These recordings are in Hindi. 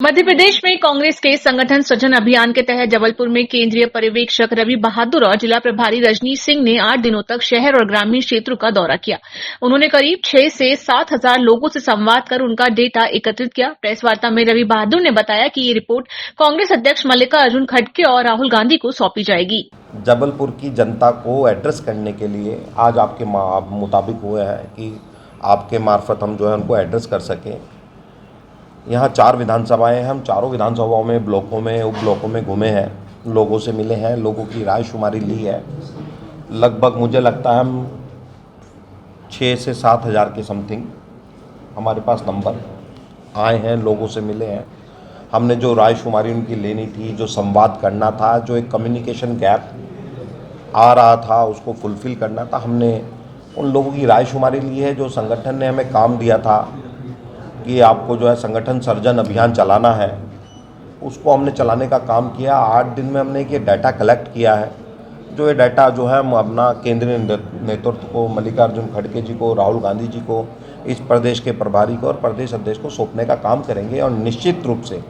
मध्य प्रदेश में कांग्रेस के संगठन सृजन अभियान के तहत जबलपुर में केंद्रीय पर्यवेक्षक रवि बहादुर और जिला प्रभारी रजनीश सिंह ने 8 दिनों तक शहर और ग्रामीण क्षेत्रों का दौरा किया। उन्होंने करीब 6 से 7 हजार लोगों से संवाद कर उनका डेटा एकत्रित किया। प्रेस वार्ता में रवि बहादुर ने बताया कि ये रिपोर्ट कांग्रेस अध्यक्ष मल्लिकार्जुन खड़गे और राहुल गांधी को सौंपी जाएगी। जबलपुर की जनता को एड्रेस करने के लिए आज आपके मुताबिक हुआ है कि आपके मार्फत हम जो है उनको एड्रेस कर सकें। यहाँ 4 विधानसभाएं हैं, हम चारों विधानसभाओं में ब्लॉकों में उप ब्लॉकों में घूमे हैं, लोगों से मिले हैं, लोगों की राय शुमारी ली है। लगभग मुझे लगता है हम 6 से 7 हज़ार के समथिंग हमारे पास नंबर आए हैं, लोगों से मिले हैं। हमने जो राय शुमारी उनकी लेनी थी, जो संवाद करना था, जो एक कम्युनिकेशन गैप आ रहा था उसको फुलफ़िल करना था, हमने उन लोगों की राय शुमारी ली है। जो संगठन ने हमें काम दिया था कि आपको जो है संगठन सर्जन अभियान चलाना है, उसको हमने चलाने का काम किया। 8 दिन में हमने ये डाटा कलेक्ट किया है। जो ये डाटा जो है हम अपना केंद्रीय नेतृत्व को, मल्लिकार्जुन खड़गे जी को, राहुल गांधी जी को, इस प्रदेश के प्रभारी को और प्रदेश अध्यक्ष को सौंपने का काम करेंगे। और निश्चित रूप से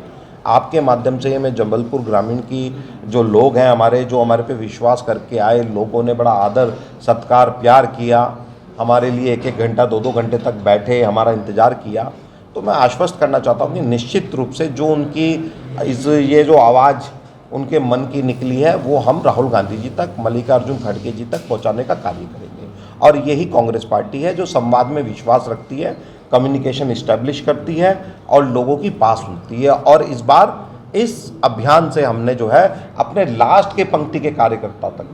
आपके माध्यम से मैं जबलपुर ग्रामीण की जो लोग हैं हमारे, जो हमारे पे विश्वास करके आए, लोगों ने बड़ा आदर सत्कार प्यार किया, हमारे लिए 1-1 घंटा 2-2 घंटे तक बैठे, हमारा इंतज़ार किया। तो मैं आश्वस्त करना चाहता हूँ कि निश्चित रूप से जो उनकी ये जो आवाज़ उनके मन की निकली है वो हम राहुल गांधी जी तक, मल्लिकार्जुन खड़गे जी तक पहुँचाने का कार्य करेंगे। और यही कांग्रेस पार्टी है जो संवाद में विश्वास रखती है, कम्युनिकेशन इस्टेब्लिश करती है और लोगों की बात सुनती है। और इस बार इस अभियान से हमने जो है अपने लास्ट के पंक्ति के कार्यकर्ता तक,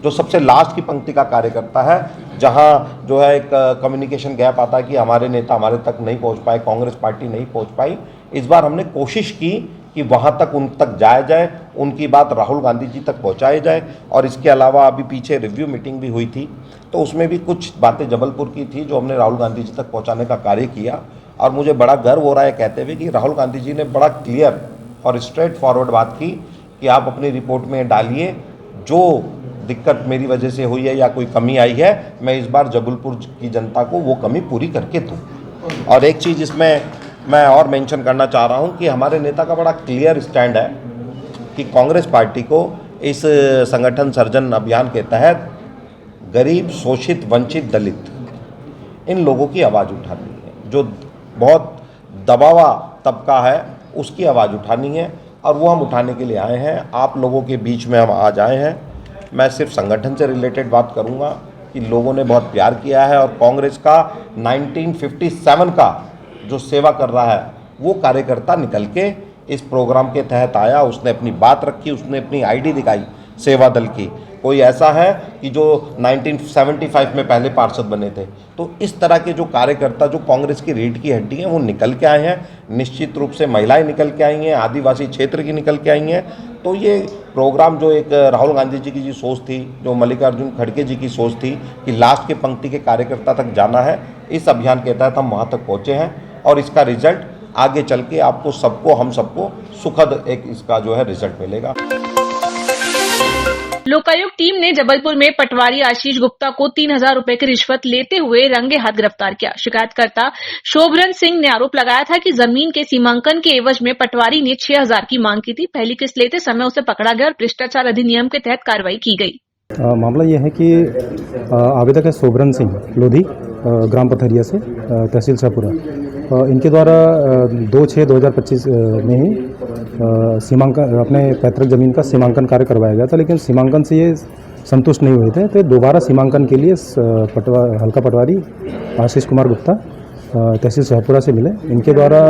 जो सबसे लास्ट की पंक्ति का कार्यकर्ता है, जहां जो है एक कम्युनिकेशन गैप आता है कि हमारे नेता हमारे तक नहीं पहुंच पाए, कांग्रेस पार्टी नहीं पहुंच पाई, इस बार हमने कोशिश की कि वहां तक उन तक जाया जाए, उनकी बात राहुल गांधी जी तक पहुंचाई जाए। और इसके अलावा अभी पीछे रिव्यू मीटिंग भी हुई थी, तो उसमें भी कुछ बातें जबलपुर की थी जो हमने राहुल गांधी जी तक पहुँचाने का कार्य किया। और मुझे बड़ा गर्व हो रहा है कहते हुए कि राहुल गांधी जी ने बड़ा क्लियर और स्ट्रेट फॉरवर्ड बात की कि आप अपनी रिपोर्ट में डालिए जो दिक्कत मेरी वजह से हुई है या कोई कमी आई है, मैं इस बार जबलपुर की जनता को वो कमी पूरी करके दूँ। और एक चीज़ इसमें मैं और मेंशन करना चाह रहा हूँ कि हमारे नेता का बड़ा क्लियर स्टैंड है कि कांग्रेस पार्टी को इस संगठन सर्जन अभियान के तहत गरीब, शोषित, वंचित, दलित इन लोगों की आवाज़ उठानी है। जो बहुत दबावा तबका है उसकी आवाज़ उठानी है और वो हम उठाने के लिए आए हैं। आप लोगों के बीच में हम आज आए हैं। मैं सिर्फ संगठन से रिलेटेड बात करूंगा कि लोगों ने बहुत प्यार किया है और कांग्रेस का 1957 का जो सेवा कर रहा है वो कार्यकर्ता निकल के इस प्रोग्राम के तहत आया, उसने अपनी बात रखी, उसने अपनी आईडी दिखाई सेवा दल की। कोई ऐसा है कि जो 1975 में पहले पार्षद बने थे। तो इस तरह के जो कार्यकर्ता जो कांग्रेस की रीढ़ की हड्डी हैं वो निकल के आए हैं। निश्चित रूप से महिलाएं निकल के आई हैं, आदिवासी क्षेत्र की निकल के आई हैं। तो ये प्रोग्राम जो एक राहुल गांधी जी की जो सोच थी, जो मल्लिकार्जुन खड़गे जी की सोच थी कि लास्ट के पंक्ति के कार्यकर्ता तक जाना है, इस अभियान के तहत हम वहाँ तक पहुँचे हैं। और इसका रिजल्ट आगे चल के आपको सबको, हम सबको सुखद एक इसका जो है रिजल्ट मिलेगा। लोकायुक्त टीम ने जबलपुर में पटवारी आशीष गुप्ता को 3,000 रुपए की रिश्वत लेते हुए रंगे हाथ गिरफ्तार किया। शिकायतकर्ता शोभरन सिंह ने आरोप लगाया था कि जमीन के सीमांकन के एवज में पटवारी ने 6,000 की मांग की थी। पहली किस्त लेते समय उसे पकड़ा गया और भ्रष्टाचार अधिनियम के तहत कार्रवाई की गई। मामला यह है कि आवेदक है शोभरन सिंह लोधी, ग्राम पथरिया से, तहसील शाहपुरा। इनके द्वारा 2/6/2025 में ही सीमांकन, अपने पैतृक जमीन का सीमांकन कार्य करवाया गया था, लेकिन सीमांकन से ये संतुष्ट नहीं हुए थे। तो दोबारा सीमांकन के लिए हल्का पटवारी आशीष कुमार गुप्ता तहसील शाहपुरा से मिले। इनके द्वारा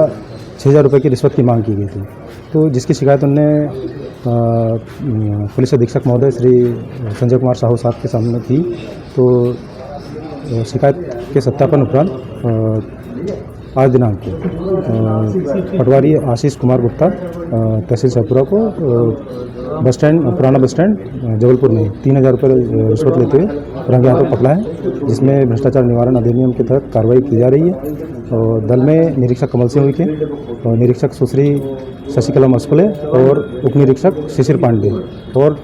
6,000 रुपये की रिश्वत की मांग की गई थी। तो जिसकी शिकायत उनने पुलिस अधीक्षक महोदय श्री संजय कुमार साहू साहब के सामने की। तो शिकायत के सत्यापन उपरांत आज दिनांक को पटवारी आशीष कुमार गुप्ता तहसील शाहपुरा को बस स्टैंड, पुराना बस स्टैंड जबलपुर में 3,000 रुपये रिश्वत लेते हुए रंगे हाथों पकड़ा है, जिसमें भ्रष्टाचार निवारण अधिनियम के तहत कार्रवाई की जा रही है। और दल में निरीक्षक कमल सिंह उइके और निरीक्षक सुश्री शशिकला मस्कुले और उप निरीक्षक शिशिर पांडे और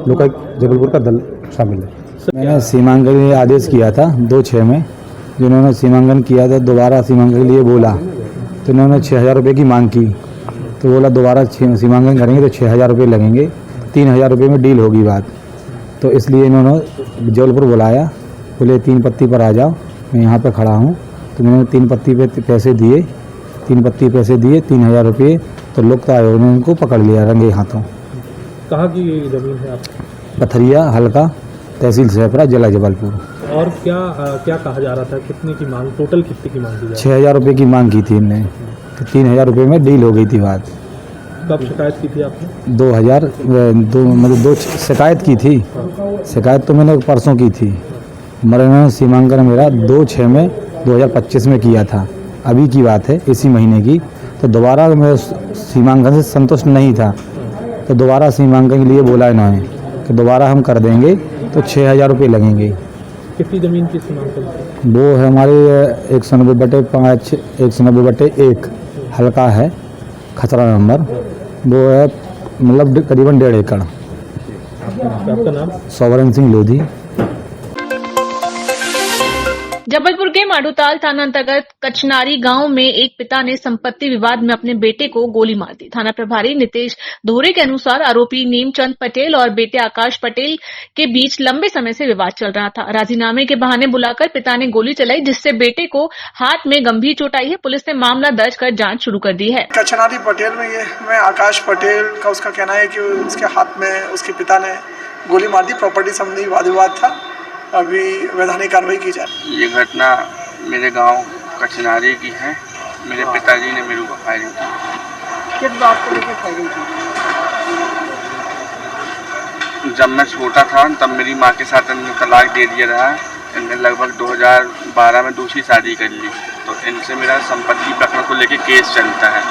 लोकायुक्त जबलपुर का दल शामिल है। मैंने सीमांकन आदेश किया था 2/6 में, जिन्होंने सीमांकन किया था दोबारा सीमांकन के लिए बोला तो इन्होंने 6,000 रुपये की मांग की। तो बोला दोबारा सीमांकन करेंगे तो 6,000 रुपये लगेंगे, 3,000 रुपये में डील होगी बात। तो इसलिए इन्होंने जबलपुर बुलाया, बोले 3 पत्ती पर आ जाओ, मैं यहाँ पे खड़ा हूँ। तो मैंने 3 पत्ती पे पैसे दिए, 3 पत्ती पैसे दिए, 3,000 रुपये। तो लोग आयोग ने उनको पकड़ लिया रंगे हाथों। कहाँ की ज़मीन है आप? पथरिया हल्का, तहसील सहपुरा, जिला जबलपुर। और क्या कहा जा रहा था, कितने की मांग, टोटल कितने की मांग की जा रही 6,000 रुपये की मांग की थी इनने, तो 3,000 रुपये में डील हो गई थी बात। है? कब शिकायत की थी आपने? 2 शिकायत की थी। शिकायत तो मैंने परसों की थी, मगर इन्होंने सीमांकन मेरा 2/6 में 2025 में किया था। अभी की बात है, इसी महीने की। तो दोबारा मैं सीमांकन से संतुष्ट नहीं था, तो दोबारा सीमांकन के लिए बोला इन्होंने कि दोबारा हम कर देंगे, तो 6,000 रुपये लगेंगे। कितनी ज़मीन की सीमांकन? वो है हमारे 190/5, 190/1 हल्का है, खतरा नंबर। वो है मतलब करीबन 1.5 एकड़। आपका नाम? सोवरन सिंह लोधी। जबलपुर के माडूताल थाना अंतर्गत कचनारी गांव में एक पिता ने संपत्ति विवाद में अपने बेटे को गोली मार दी। थाना प्रभारी नितेश धोरे के अनुसार आरोपी नेमचंद पटेल और बेटे आकाश पटेल के बीच लंबे समय से विवाद चल रहा था। राजीनामे के बहाने बुलाकर पिता ने गोली चलाई, जिससे बेटे को हाथ में गंभीर चोट आई है। पुलिस ने मामला दर्ज कर जांच शुरू कर दी है। कचनारी पटेल में आकाश पटेल का उसका कहना है कि उसके हाथ में उसके पिता ने गोली मार दी। प्रॉपर्टी संबंधी वाद विवाद था, अभी वैधानिक कार्रवाई की जाए। ये घटना मेरे गांव कचनारी की है। मेरे पिताजी ने मेरे ऊपर फायरिंग की। किस बात को लेकर फायरिंग की? जब मैं छोटा था तब मेरी माँ के साथ इन्होंने तलाक दे दिया रहा। इनने लगभग 2012 में दूसरी शादी कर ली। तो इनसे मेरा संपत्ति प्रकरण को लेकर केस चलता है।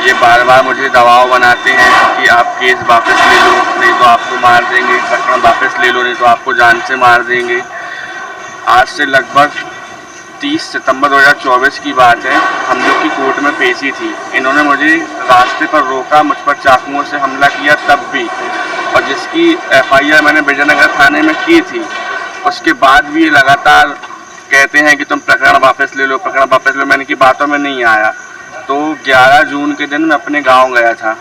ये बार बार मुझे दबाव बनाते हैं कि आप केस वापस ले लो, नहीं तो आपको मार देंगे, प्रकरण वापस ले लो, नहीं तो आपको जान से मार देंगे। आज से लगभग 30 सितंबर 2024 की बात है। हम लोग की कोर्ट में पेशी थी। इन्होंने मुझे रास्ते पर रोका, मुझ पर चाकुओं से हमला किया तब भी, और जिसकी FIR मैंने विजयनगर थाने में की थी, उसके बाद भी ये लगातार कहते हैं कि तुम प्रकरण वापस ले लो, प्रकरण वापस ले लो। मैंने की बातों में नहीं आया। तो 11 जून के दिन मैं अपने गांव गया था,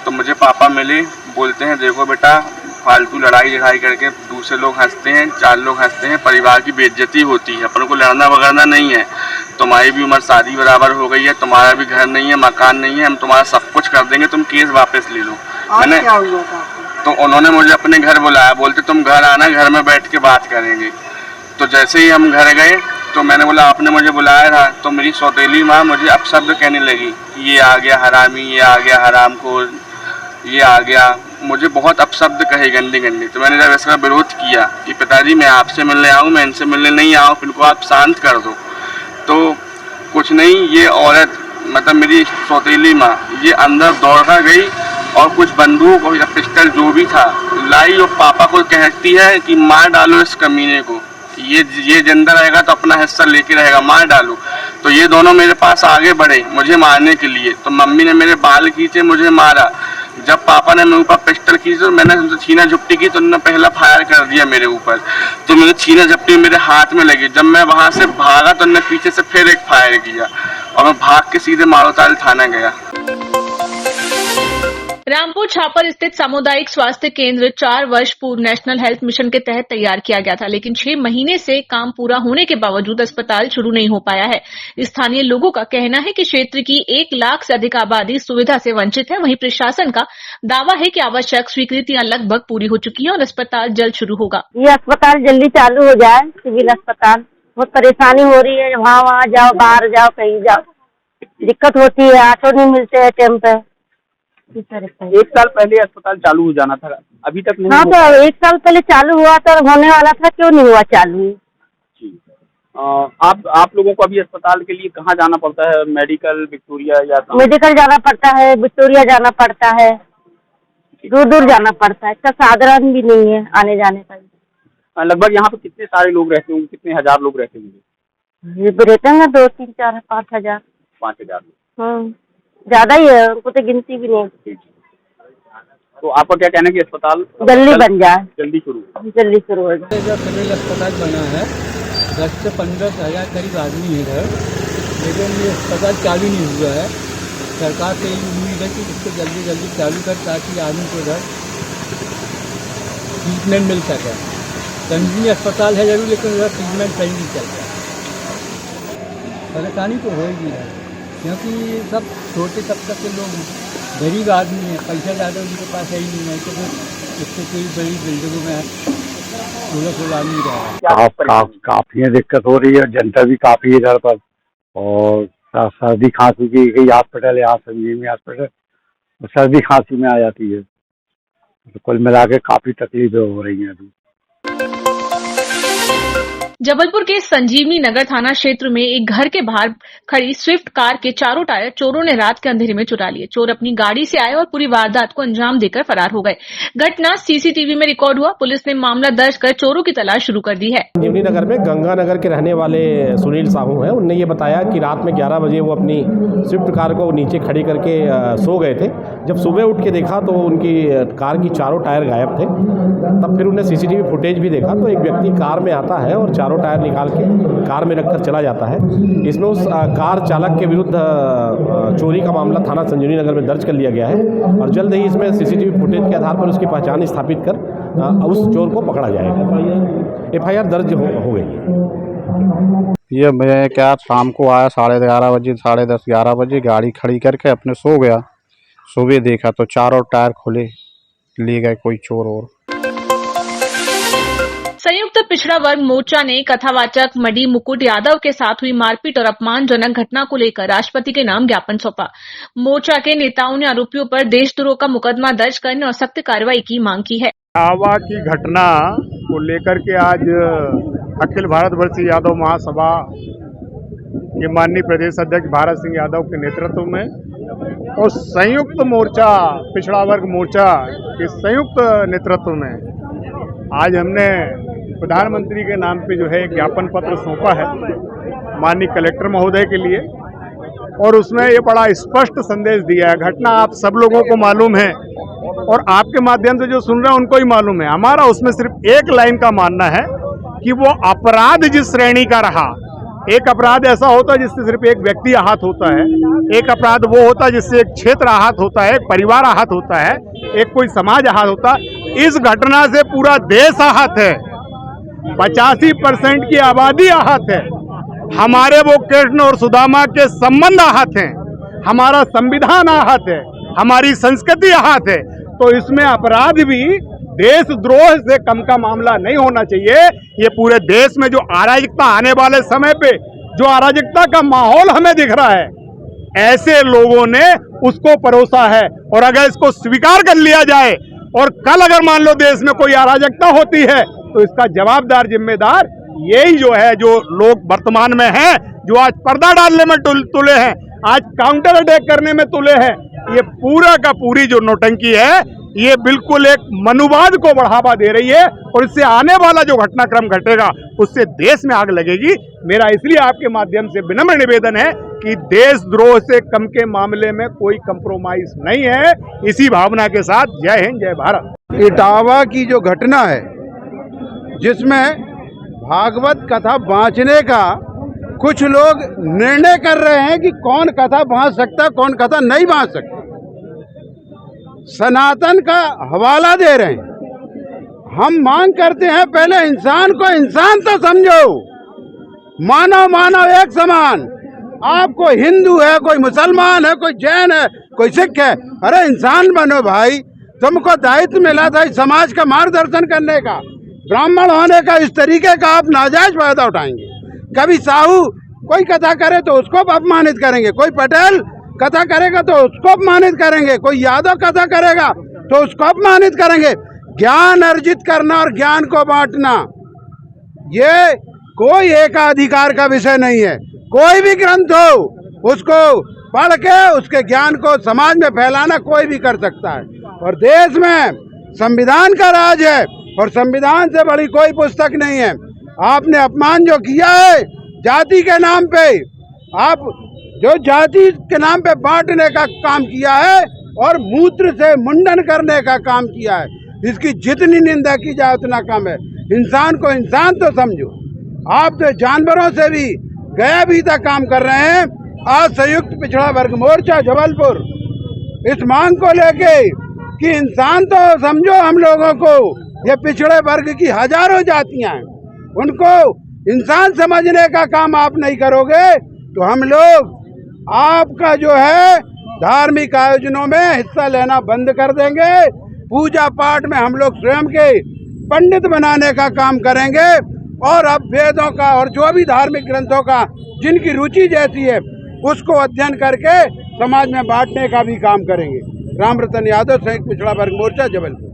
तो मुझे पापा मिले, बोलते हैं देखो बेटा, फालतू लड़ाई झगड़ाई करके दूसरे लोग हंसते हैं, 4 लोग हंसते हैं, परिवार की बेइज्जती होती है। अपन को लड़ना वगड़ना नहीं है। तुम्हारी भी उम्र शादी बराबर हो गई है, तुम्हारा भी घर नहीं है, मकान नहीं है, हम तुम्हारा सब कुछ कर देंगे, तुम केस वापस ले लो। मैंने क्या हुआ था? तो उन्होंने मुझे अपने घर बुलाया, बोलते तुम घर आना, घर में बैठ के बात करेंगे। तो जैसे ही हम घर गए तो मैंने बोला आपने मुझे बुलाया था। तो मेरी सौतेली माँ मुझे अपशब्द कहने लगी, ये आ गया हरामी, ये आ गया हरामखोर, ये आ गया। मुझे बहुत अपशब्द कहे, गंदी गंदी। तो मैंने जब इसका विरोध किया कि पिताजी मैं आपसे मिलने आऊँ, मैं इनसे मिलने नहीं आऊँ, इनको आप शांत कर दो। तो कुछ नहीं, ये औरत मतलब मेरी सौतेली माँ ये अंदर दौड़ कर गई और कुछ बंदूक और पिस्टल जो भी था लाई और पापा को कहती है कि मार डालो इस कमीने को, ये जिंदा रहेगा तो अपना हिस्सा लेके रहेगा, मार डालो। तो ये दोनों मेरे पास आगे बढ़े मुझे मारने के लिए। तो मम्मी ने मेरे बाल खींचे, मुझे मारा। जब पापा ने मेरे ऊपर पिस्टल खींची तो मैंने उनसे छीना झपटी की, तो उन्होंने पहला फायर कर दिया मेरे ऊपर। तो मेरे छीना झपटी मेरे हाथ में लगी। जब मैं वहां से भागा तो उन्होंने पीछे से फिर एक फायर किया और मैं भाग के सीधे माडूताल थाना गया। रामपुर छापर स्थित सामुदायिक स्वास्थ्य केंद्र 4 वर्ष पूर्व नेशनल हेल्थ मिशन के तहत तैयार किया गया था, लेकिन 6 महीने से काम पूरा होने के बावजूद अस्पताल शुरू नहीं हो पाया है। स्थानीय लोगों का कहना है कि क्षेत्र की 1 लाख से अधिक आबादी सुविधा से वंचित है। वहीं प्रशासन का दावा है कि आवश्यक स्वीकृतियां लगभग पूरी हो चुकी हैं और अस्पताल जल्द शुरू होगा। ये अस्पताल जल्दी चालू हो जाए, सिविल अस्पताल। बहुत परेशानी हो रही है, वहाँ जाओ, बाहर जाओ, कहीं जाओ, दिक्कत होती है, ऑटो नहीं मिलते हैं टाइम पे। 1 साल पहले अस्पताल चालू हो जाना था, अभी तक नहीं। हाँ, तो 1 साल पहले चालू हुआ था, होने वाला था, क्यों नहीं हुआ चालू? आप लोगों को अभी अस्पताल के लिए कहाँ जाना पड़ता है? मेडिकल विक्टोरिया या मेडिकल जाना पड़ता है, विक्टोरिया जाना पड़ता है, दूर दूर जाना पड़ता है। इसका साधन भी नहीं है आने जाने का। लगभग यहाँ पे कितने सारे लोग रहते होंगे, कितने हजार लोग रहते होंगे? ये रहते हैं 2, 3, 4, 5 हजार। 5 हजार लोग। हाँ, ज्यादा ही है, उनको तो गिनती भी नहीं। तो आपका क्या कहना है कि अस्पताल जल्दी बन जाए, जल्दी शुरू हो जाए। जो सिविल अस्पताल बना है 10 से 15 हजार करीब आदमी है इधर, लेकिन ये अस्पताल चालू नहीं हुआ है। सरकार से यही उम्मीद है कि इसको जल्दी जल्दी चालू कर ताकि आदमी को इधर ट्रीटमेंट मिल सके। संजीवनी अस्पताल है जरूर, लेकिन उधर ट्रीटमेंट सही नहीं चलता। परेशानी तो होगी है, क्योंकि सब छोटे तबके के लोग गरीब आदमी हैं, पैसा ज़्यादा उनके पास है ही नहीं है, तो फिर इससे कोई बड़ी बिल्डिंगों में खुला नहीं रहा। काफ़ी दिक्कत हो रही है, जनता भी काफ़ी है इधर पर, और सर्दी खांसी की कई हॉस्पिटल यहाँ संजीवनी हॉस्पिटल सर्दी खांसी में आ जाती है, तो कुल मिला के काफ़ी तकलीफें हो रही हैं अभी। जबलपुर के संजीवनी नगर थाना क्षेत्र में एक घर के बाहर खड़ी स्विफ्ट कार के चारों टायर चोरों ने रात के अंधेरे में चुरा लिए। चोर अपनी गाड़ी से आए और पूरी वारदात को अंजाम देकर फरार हो गए। घटना सीसीटीवी में रिकॉर्ड हुआ। पुलिस ने मामला दर्ज कर चोरों की तलाश शुरू कर दी है। संजीवनी नगर में गंगानगर के रहने वाले सुनील साहू हैं। उनने ये बताया कि रात में 11 बजे वो अपनी स्विफ्ट कार को नीचे खड़ी करके सो गए थे। जब सुबह उठ के देखा तो उनकी कार की चारों टायर गायब थे। तब फिर उन्हें सीसीटीवी फुटेज भी देखा तो एक व्यक्ति कार में आता है और चारों टायर निकाल के कार में रखकर चला जाता है। इसमें उस कार चालक के विरुद्ध चोरी का मामला थाना संजीवनी नगर में दर्ज कर लिया गया है और जल्द ही इसमें सीसीटीवी फुटेज के आधार पर उसकी पहचान स्थापित कर उस चोर को पकड़ा जाएगा। एफआईआर दर्ज हो गई है। ये मैं क्या शाम को आया 11:30 बजे, 10:30-11 बजे गाड़ी खड़ी करके अपने सो गया। सुबह देखा तो चारों टायर खुले, ले गए कोई चोर। और संयुक्त पिछड़ा वर्ग मोर्चा ने कथावाचक मडी मुकुट यादव के साथ हुई मारपीट और अपमानजनक घटना को लेकर राष्ट्रपति के नाम ज्ञापन सौंपा। मोर्चा के नेताओं ने आरोपियों पर देशद्रोह का मुकदमा दर्ज करने और सख्त कार्रवाई की मांग की है। आवा की घटना को लेकर के आज अखिल भारतवर्षीय यादव महासभा के माननीय प्रदेश अध्यक्ष भारत सिंह यादव के नेतृत्व में और संयुक्त मोर्चा पिछड़ा वर्ग मोर्चा के संयुक्त नेतृत्व में आज हमने प्रधानमंत्री के नाम पे जो है ज्ञापन पत्र सौंपा है माननीय कलेक्टर महोदय के लिए, और उसमें ये बड़ा स्पष्ट संदेश दिया है। घटना आप सब लोगों को मालूम है और आपके माध्यम से जो सुन रहे हैं उनको ही मालूम है। हमारा उसमें सिर्फ एक लाइन का मानना है कि वो अपराध जिस श्रेणी का रहा, एक अपराध ऐसा होता है जिससे सिर्फ एक व्यक्ति आहत होता है, एक अपराध वो होता है जिससे एक क्षेत्र आहत होता है, एक परिवार आहत होता है, एक कोई समाज आहत होता है। इस घटना से पूरा देश आहत है, 85% की आबादी आहत है, हमारे वो कृष्ण और सुदामा के संबंध आहत हैं, हमारा संविधान आहत है, हमारी संस्कृति आहत है। तो इसमें अपराध भी देशद्रोह से कम का मामला नहीं होना चाहिए। ये पूरे देश में जो अराजकता आने वाले समय पे जो अराजकता का माहौल हमें दिख रहा है, ऐसे लोगों ने उसको परोसा है। और अगर इसको स्वीकार कर लिया जाए और कल अगर मान लो देश में कोई अराजकता होती है तो इसका जवाबदार जिम्मेदार यही जो है, जो लोग वर्तमान में हैं, जो आज पर्दा डालने में तुले हैं, आज काउंटर अटैक करने में तुले हैं, ये पूरा का पूरी जो नौटंकी है ये बिल्कुल एक मनुवाद को बढ़ावा दे रही है और इससे आने वाला जो घटनाक्रम घटेगा उससे देश में आग लगेगी। मेरा इसलिए आपके माध्यम से विनम्र निवेदन है कि देशद्रोह से कम के मामले में कोई कंप्रोमाइज नहीं है। इसी भावना के साथ जय हिंद, जय भारत। इटावा की जो घटना है जिसमें भागवत कथा बांचने का कुछ लोग निर्णय कर रहे हैं कि कौन कथा बांच सकता, कौन कथा नहीं बांच सकता, सनातन का हवाला दे रहे हैं। हम मांग करते हैं पहले इंसान को इंसान तो समझो, मानव मानव एक समान। आप कोई हिंदू है, कोई मुसलमान है, कोई जैन है, कोई सिख है, अरे इंसान बनो भाई। तुमको दायित्व मिला था इस समाज का मार्गदर्शन करने का, ब्राह्मण होने का। इस तरीके का आप नाजायज फायदा उठाएंगे। कभी साहू कोई कथा करे तो उसको अपमानित करेंगे, कोई पटेल कथा करेगा तो उसको अपमानित करेंगे, कोई यादव कथा करेगा तो उसको अपमानित करेंगे। ज्ञान अर्जित करना और ज्ञान को बांटना ये कोई एकाधिकार का विषय नहीं है। कोई भी ग्रंथ हो उसको पढ़ के उसके ज्ञान को समाज में फैलाना कोई भी कर सकता है। और देश में संविधान का राज है और संविधान से बड़ी कोई पुस्तक नहीं है। आपने अपमान जो किया है जाति के नाम पे, आप जो जाति के नाम पे बांटने का काम किया है और मूत्र से मुंडन करने का काम किया है, इसकी जितनी निंदा की जाए उतना कम है। इंसान को इंसान तो समझो। आप तो जानवरों से भी गया भी तक काम कर रहे हैं। आज संयुक्त पिछड़ा वर्ग मोर्चा जबलपुर इस मांग को लेके कि इंसान तो समझो हम लोगों को, ये पिछड़े वर्ग की हजारों जातियां हैं, उनको इंसान समझने का काम आप नहीं करोगे तो हम लोग आपका जो है धार्मिक आयोजनों में हिस्सा लेना बंद कर देंगे। पूजा पाठ में हम लोग स्वयं के पंडित बनाने का काम करेंगे और अब वेदों का और जो भी धार्मिक ग्रंथों का जिनकी रुचि जैसी है उसको अध्ययन करके समाज में बांटने का भी काम करेंगे। राम रतन यादव, संयुक्त पिछड़ा वर्ग मोर्चा, जबलपुर।